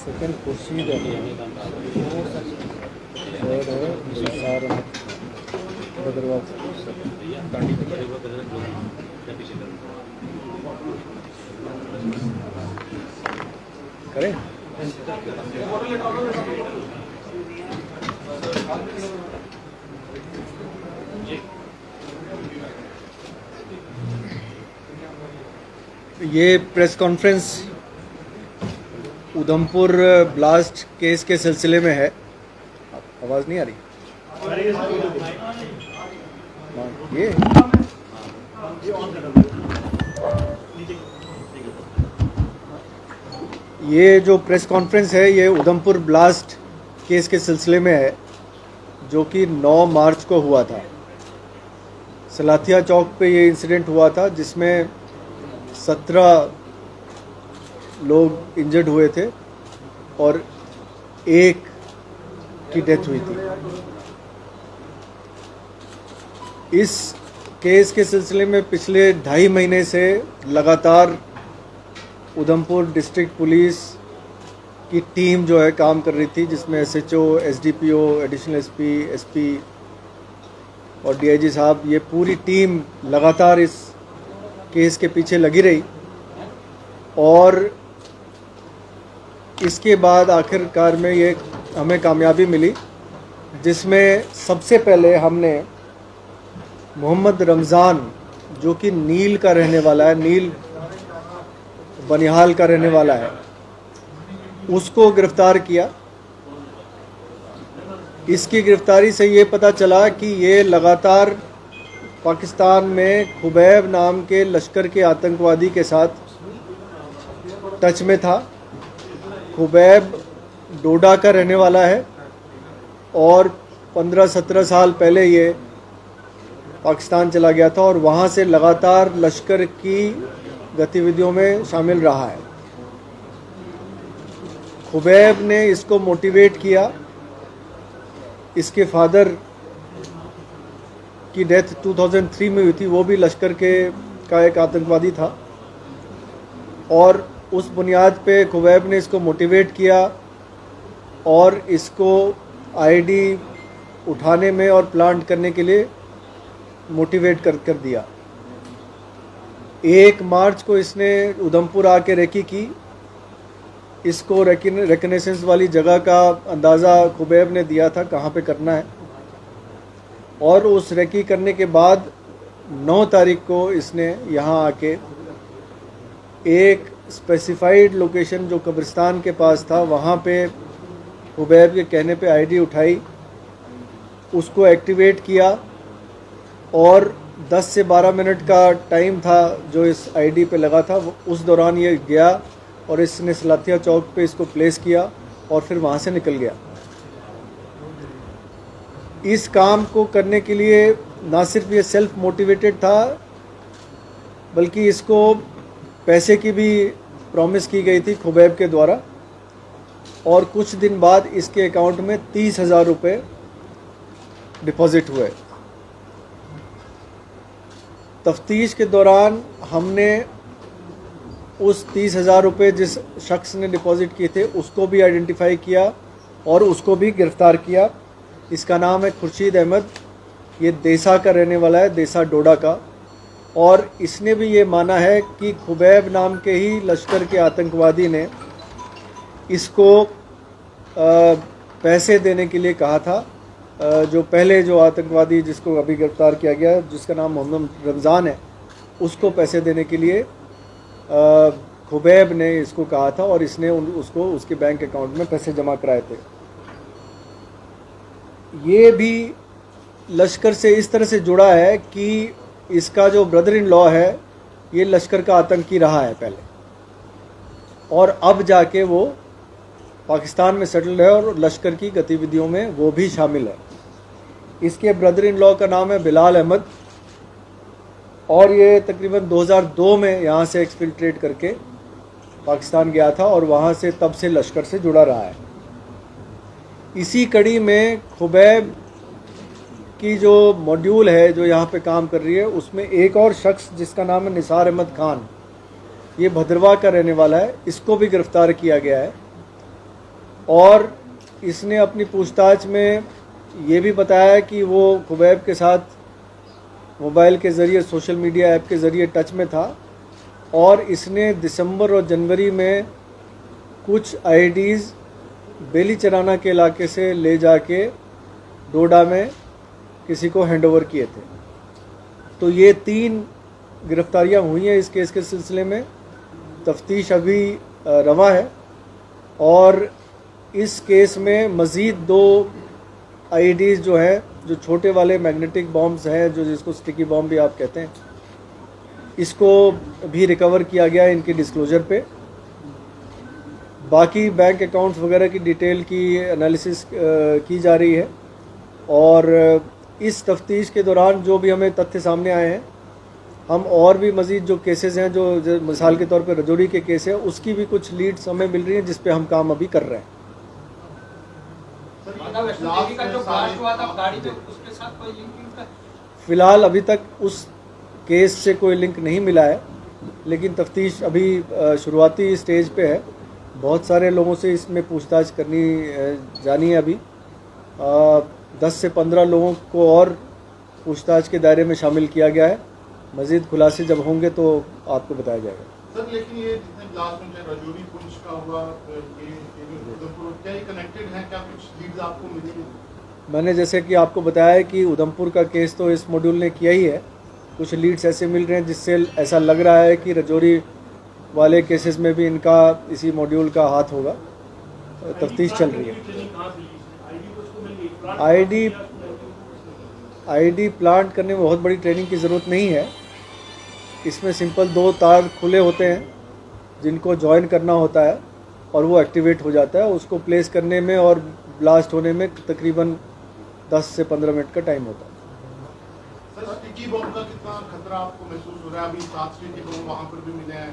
Second Khurshid बदरवाल करें। ये press conference Udhampur blast case के सिलसिले में है। आवाज़ नहीं आ रही? ये जो प्रेस कॉन्फ्रेंस है ये उधमपुर ब्लास्ट केस के सिलसिले में है, जो कि 9 मार्च को हुआ था। सलाथिया चौक पे ये इंसिडेंट हुआ था जिसमें 17 लोग इंजर्ड हुए थे और 1 की डेथ हुई थी। इस केस के सिलसिले में पिछले 2.5 महीने से लगातार उधमपुर डिस्ट्रिक्ट पुलिस की टीम जो है काम कर रही थी, जिसमें SHO, SDPO, additional SP, SP और DIG साहब, ये पूरी टीम लगातार इस केस के पीछे लगी रही। और इसके बाद आखिरकार में ये हमें कामयाबी मिली, जिसमें सबसे पहले हमने मोहम्मद रमज़ान, जो कि नील का रहने वाला है, नील बनिहाल का रहने वाला है, उसको गिरफ्तार किया। इसकी गिरफ्तारी से ये पता चला कि ये लगातार पाकिस्तान में खुबैब नाम के लश्कर के आतंकवादी के साथ टच में था। खुबैब डोडा का रहने वाला है और 15-17 साल पहले ये पाकिस्तान चला गया था और वहाँ से लगातार लश्कर की गतिविधियों में शामिल रहा है। खुबैब ने इसको मोटिवेट किया। इसके फादर की डेथ 2003 में हुई थी, वो भी लश्कर का एक आतंकवादी था और उस बुनियाद पे खुबैब ने इसको मोटिवेट किया और इसको आईडी उठाने में और प्लांट करने के लिए मोटिवेट कर दिया। 1 मार्च को इसने उधमपुर आके रेकी की। इसको रिकनेसेंस वाली जगह का अंदाज़ा खुबैब ने दिया था कहाँ पे करना है, और उस रेकी करने के बाद 9 तारीख को इसने यहाँ आके एक स्पेसिफाइड लोकेशन जो कब्रिस्तान के पास था, वहाँ पे खुबैब के कहने पे आईडी उठाई, उसको एक्टिवेट किया और 10 से 12 मिनट का टाइम था जो इस आईडी पे लगा था। उस दौरान ये गया और इसने सलाथिया चौक पे इसको प्लेस किया और फिर वहाँ से निकल गया। इस काम को करने के लिए ना सिर्फ ये सेल्फ मोटिवेटेड था, बल्कि इसको पैसे की भी प्रॉमिस की गई थी खुबैब के द्वारा, और कुछ दिन बाद इसके अकाउंट में 30,000 रुपये डिपॉजिट हुए। तफ्तीश के दौरान हमने उस 30,000 रुपये जिस शख्स ने डिपॉजिट किए थे उसको भी आइडेंटिफाई किया और उसको भी गिरफ़्तार किया। इसका नाम है खुर्शीद अहमद। ये देसा का रहने वाला है, देसा डोडा का, और इसने भी ये माना है कि खुबैब नाम के ही लश्कर के आतंकवादी ने इसको पैसे देने के लिए कहा था। जो पहले जो आतंकवादी जिसको अभी गिरफ़्तार किया गया, जिसका नाम मोहम्मद रमज़ान है, उसको पैसे देने के लिए खुबैब ने इसको कहा था और इसने उसको उसके बैंक अकाउंट में पैसे जमा कराए थे। ये भी लश्कर से इस तरह से जुड़ा है कि इसका जो ब्रदर इन लॉ है ये लश्कर का आतंकी रहा है पहले, और अब जाके वो पाकिस्तान में सेटल्ड है और लश्कर की गतिविधियों में वो भी शामिल है। इसके ब्रदर इन लॉ का नाम है बिलाल अहमद, और ये तकरीबन 2002 में यहाँ से एक्सफिल्ट्रेट करके पाकिस्तान गया था और वहाँ से तब से लश्कर से जुड़ा रहा है। इसी कड़ी में खुबैब की जो मॉड्यूल है जो यहाँ पे काम कर रही है, उसमें एक और शख्स जिसका नाम है निसार अहमद खान, ये भद्रवाह का रहने वाला है, इसको भी गिरफ़्तार किया गया है। और इसने अपनी पूछताछ में ये भी बताया कि वो खुबैब के साथ मोबाइल के ज़रिए, सोशल मीडिया ऐप के ज़रिए टच में था और इसने दिसंबर और जनवरी में कुछ आईडीज़ बेली चराना के इलाके से ले जाके डोडा में किसी को हैंडओवर किए थे। तो ये 3 गिरफ्तारियां हुई हैं इस केस के सिलसिले में। तफ्तीश अभी रवा है और इस केस में मज़ीद 2 आईडीज़ जो है, जो छोटे वाले मैग्नेटिक बॉम्ब्स हैं, जो जिसको स्टिकी बॉम्ब भी आप कहते हैं, इसको भी रिकवर किया गया है इनकी डिस्क्लोजर पे। बाकी बैंक अकाउंट्स वगैरह की डिटेल की एनालिसिस की जा रही है और इस तफ्तीश के दौरान जो भी हमें तथ्य सामने आए हैं, हम और भी मज़ीद जो केसेस हैं, जो मिसाल के तौर पे रजौरी के केस है, उसकी भी कुछ लीड्स हमें मिल रही हैं जिस पे हम काम अभी कर रहे हैं। फिलहाल अभी तक उस केस से कोई लिंक नहीं मिला है, लेकिन तफ्तीश अभी शुरुआती स्टेज पे है। बहुत सारे लोगों से इसमें पूछताछ करनी जानी है। अभी 10 से 15 लोगों को और पूछताछ के दायरे में शामिल किया गया है। मज़ीद खुलासे जब होंगे तो आपको बताया जाएगा। सर, लेकिन ये जितने ब्लास्ट में चाहे रजौरी पुंछ का हुआ, क्या ये कनेक्टेड है? क्या कुछ लीड्स आपको मिली? मैंने जैसे कि आपको बताया है कि उधमपुर का केस तो इस मॉड्यूल ने किया ही है। कुछ लीड्स ऐसे मिल रहे हैं जिससे ऐसा लग रहा है कि रजौरी वाले केसेस में भी इनका इसी मॉड्यूल का हाथ होगा। तफ्तीश चल रही है। आईडी प्लांट करने में बहुत बड़ी ट्रेनिंग की ज़रूरत नहीं है। इसमें सिंपल 2 तार खुले होते हैं जिनको जॉइन करना होता है और वो एक्टिवेट हो जाता है। उसको प्लेस करने में और ब्लास्ट होने में तकरीबन 10 से 15 मिनट का टाइम होता है। सर, स्टिकी बॉम्ब का कितना खतरा आपको महसूस हो रहा है? अभी 7 स्टिकी बॉम्ब वहाँ पर भी मिले हैं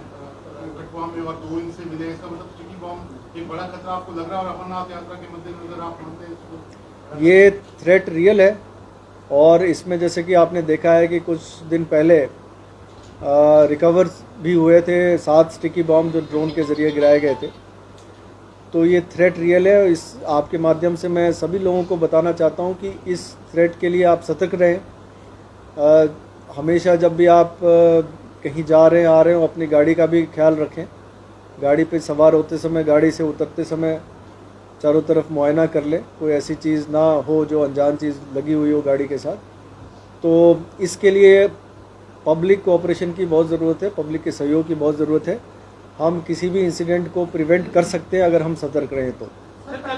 कठुआ में और 2 इनसे मिले हैं। इसका मतलब स्टिकी बॉम्ब एक बड़ा खतरा आपको लग रहा है और अमरनाथ यात्रा के मद्देनजर आप मानते हैं इसको? ये थ्रेट रियल है और इसमें जैसे कि आपने देखा है कि कुछ दिन पहले रिकवर भी हुए थे 7 स्टिकी बॉम्ब जो ड्रोन के ज़रिए गिराए गए थे। तो ये थ्रेट रियल है। इस आपके माध्यम से मैं सभी लोगों को बताना चाहता हूँ कि इस थ्रेट के लिए आप सतर्क रहें। हमेशा जब भी आप कहीं जा रहे हैं, आ रहे हो, अपनी गाड़ी का भी ख्याल रखें। गाड़ी पे सवार होते समय, गाड़ी से उतरते समय चारों तरफ मुआयना कर लें, कोई ऐसी चीज़ ना हो जो अनजान चीज़ लगी हुई हो गाड़ी के साथ। तो इसके लिए पब्लिक कोऑपरेशन की बहुत ज़रूरत है, पब्लिक के सहयोग की बहुत ज़रूरत है। हम किसी भी इंसिडेंट को प्रिवेंट कर सकते हैं अगर हम सतर्क रहें तो।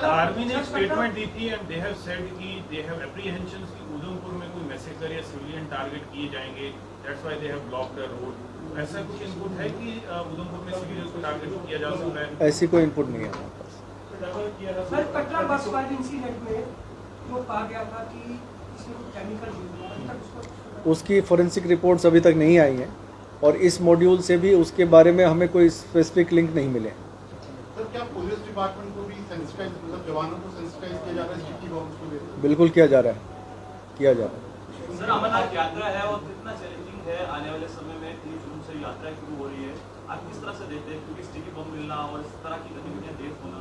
आर्मी ने स्टेटमेंट दी थी एंड दे हैव सेड कि दे हैव एप्रीहेंशंस कि उधमपुर में कोई मैसेजर या सिविलियन टारगेट किए जाएंगे, that's why they have blocked the road. ऐसा कुछ इनपुट है कि उधमपुर में सिविलियंस को टारगेट किया जा सकता है? ऐसी कोई इनपुट नहीं है हमारे पास। सर, कटरा बस फायर इंसिडेंट में जो कहा गया था कि इसमें कुछ केमिकल यूज हुआ, उसकी फोरेंसिक रिपोर्ट्स अभी तक नहीं आई हैं और इस मॉड्यूल से भी उसके बारे में हमें कोई स्पेसिफिक लिंक नहीं मिले। सर, क्या पुलिस डिपार्टमेंट को भी सेंसिटाइज, मतलब जवानों को सेंसिटाइज किया जा रहा है स्टिकी बॉम्ब्स को लेकर? बिल्कुल किया जा रहा है। सर, अमरनाथ यात्रा है और कितना चैलेंजिंग है आने वाले समय में। 3 जून से यात्रा शुरू हो रही है, आप किस तरह से देखते हैं? क्योंकि स्टिकी बम मिलना और इस तरह की गतिविधियां तेज होना,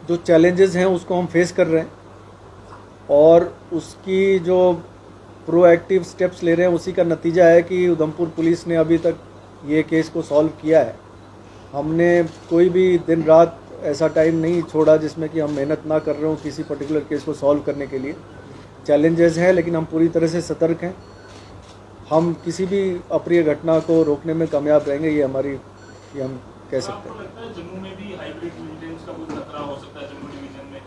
जो चैलेंजेस हैं उसको हम फेस कर रहे हैं और उसकी जो प्रोएक्टिव स्टेप्स ले रहे हैं उसी का नतीजा है कि उधमपुर पुलिस ने अभी तक ये केस को सॉल्व किया है। हमने कोई भी दिन रात ऐसा टाइम नहीं छोड़ा जिसमें कि हम मेहनत ना कर रहे हो किसी पर्टिकुलर केस को सॉल्व करने के लिए। चैलेंजेस हैं लेकिन हम पूरी तरह से सतर्क हैं। हम किसी भी अप्रिय घटना को रोकने में कामयाब रहेंगे, ये हम कह सकते हैं। आपको लगता है जम्मू में भी हाइब्रिड मिलिटेंट्स का कोई खतरा हो सकता है जम्मू डिवीजन में?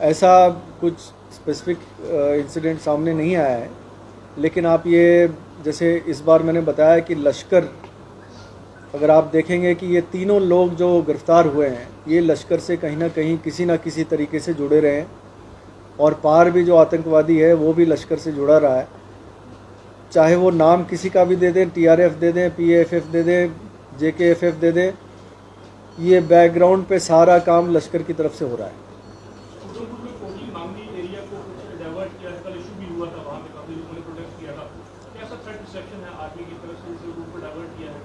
ऐसा कुछ स्पेसिफिक इंसिडेंट सामने नहीं आया है, लेकिन आप ये जैसे इस बार मैंने बताया कि लश्कर, अगर आप देखेंगे कि ये तीनों लोग जो गिरफ्तार हुए हैं ये लश्कर से कहीं ना किसी तरीके से जुड़े रहे हैं और पार भी जो आतंकवादी है वो भी लश्कर से जुड़ा रहा है। चाहे वो नाम किसी का भी दे दें, TRF दे दें, PAFF दे दें, JKFF दे दें, ये बैकग्राउंड पे सारा काम लश्कर की तरफ से हो रहा है। उधमपुर में कोटली मांगनी एरिया को डाइवर्ट किया था, कल इशू भी हुआ था, वहाँ पे काफी लोगों ने प्रोटेस्ट किया था। कैसा थ्रेट रिसेप्शन है आर्मी की तरफ से, इसे रूट को डाइवर्ट किया है,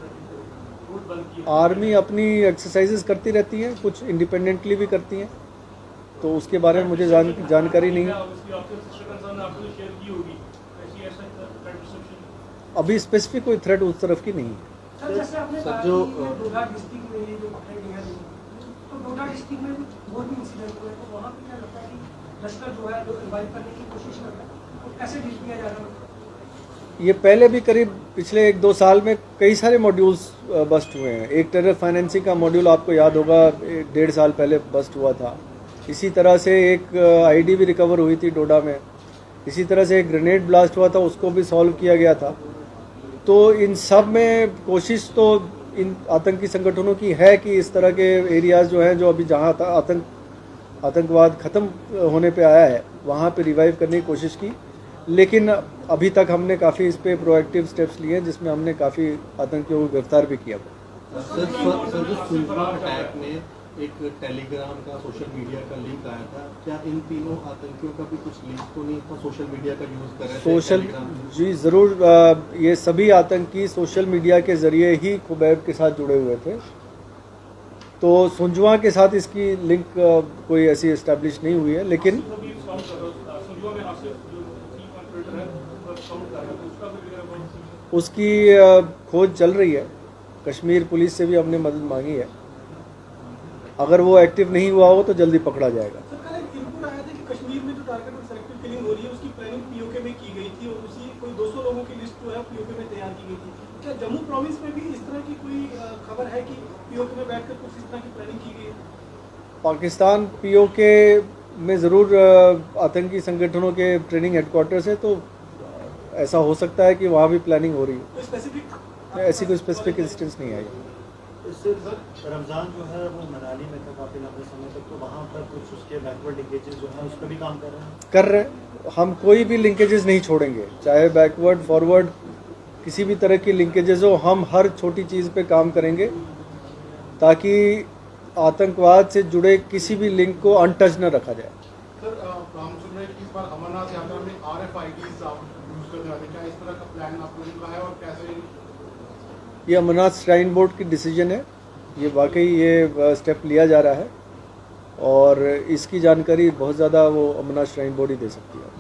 रूट बंद किया? आर्मी अपनी एक्सरसाइजेस करती रहती हैं, कुछ इंडिपेंडेंटली भी करती हैं, तो उसके बारे में मुझे जानकारी नहीं है। उसकी आपसे सिस्टर कंसर्न आपने शेयर की होगी, ऐसी ऐसा थ्रेट रिसेप्शन? अभी स्पेसिफिक कोई थ्रेट उस तरफ की नहीं है। सर जैसे आपने सर, कहा जो कि ये डोडा डिस्ट्रिक्ट में ये जो घटनाएं गई हैं, तो डोडा डिस्ट्रिक्ट में कुछ और भी इंसिडेंट हुए, तो वहाँ पे क्या लगता है कि लश्कर जो है जो रिवाइव करने की कोशिश कर रहा है, तो कैसे डील किया जा रहा है? ये पहले भी करीब पिछले 1-2 साल में कई सारे मॉड्यूल्स बस्ट हुए हैं। एक टेरर फाइनेंसिंग का मॉड्यूल आपको याद होगा 1.5 साल पहले बस्ट हुआ था। इसी तरह से एक ID भी रिकवर हुई थी डोडा में। इसी तरह से एक ग्रेनेड ब्लास्ट हुआ था, उसको भी सॉल्व किया गया था। तो इन सब में कोशिश तो इन आतंकी संगठनों की है कि इस तरह के एरियाज़ जो हैं, जो अभी जहाँ आतंकवाद ख़त्म होने पे आया है, वहाँ पे रिवाइव करने की कोशिश की। लेकिन अभी तक हमने काफ़ी इस पे प्रोएक्टिव स्टेप्स लिए हैं, जिसमें हमने काफ़ी आतंकियों को गिरफ्तार भी किया। सर जो सुनवा अटैक में एक टेलीग्राम का सोशल मीडिया का लिंक आया था, क्या इन तीनों आतंकियों का भी कुछ लिंक तो नहीं था? सोशल मीडिया का यूज़ कर रहे थे सोशल Telegram? जी ज़रूर, ये सभी आतंकी सोशल मीडिया के ज़रिए ही खुबैब के साथ जुड़े हुए थे। तो सुंजवा के साथ इसकी लिंक कोई ऐसी इस्टेब्लिश नहीं हुई है, लेकिन अभी काउंट कर रहा हूँ, सुनवा में आपसे जो चीफ ऑपरेटर है काउंट कर रहा है, तो उसका भी अगर उसकी खोज चल रही है। कश्मीर पुलिस से भी हमने मदद मांगी है। अगर वो एक्टिव नहीं हुआ हो तो जल्दी पकड़ा जाएगा। सर कल एक इनपुट आया था कि कश्मीर में जो टारगेट और सेलेक्टिव किलिंग हो रही है उसकी प्लानिंग POK में की गई थी और उसी कोई 200 लोगों की लिस्ट जो है POK में तैयार की गई थी। क्या जम्मू प्रोविंस में भी इस तरह की कोई खबर है कि POK में बैठकर कुछ इस तरह की प्लानिंग की गई है? पाकिस्तान POK में ज़रूर आतंकी संगठनों के ट्रेनिंग हेडक्वार्टर्स है, तो ऐसा हो सकता है कि वहाँ भी प्लानिंग हो रही कोई स्पेसिफिक है। ऐसी कोई स्पेसिफिक इंस्टेंस नहीं आई। इससे रमज़ान जो है वो मनाली में था काफ़ी लंबे समय तक, तो वहाँ पर कुछ उसके बैकवर्ड लिंकेजेस जो है उस पर भी काम कर रहे हैं। हम कोई भी लिंकेजेस नहीं छोड़ेंगे, चाहे बैकवर्ड फॉरवर्ड किसी भी तरह की लिंकेजेस हो। हम हर छोटी चीज़ पे काम करेंगे ताकि आतंकवाद से जुड़े किसी भी लिंक को अनटच न रखा जाए। सर हम सुन रहे हैं कि इस बार अमरनाथ यात्रा में RFIDs आप यूज करने वाले, क्या इस तरह का प्लान आप लोगों का है और कैसे? ये अमरनाथ श्राइन बोर्ड की डिसीजन है, ये वाकई ये स्टेप लिया जा रहा है और इसकी जानकारी बहुत ज़्यादा वो अमरनाथ श्राइन बोर्ड ही दे सकती है।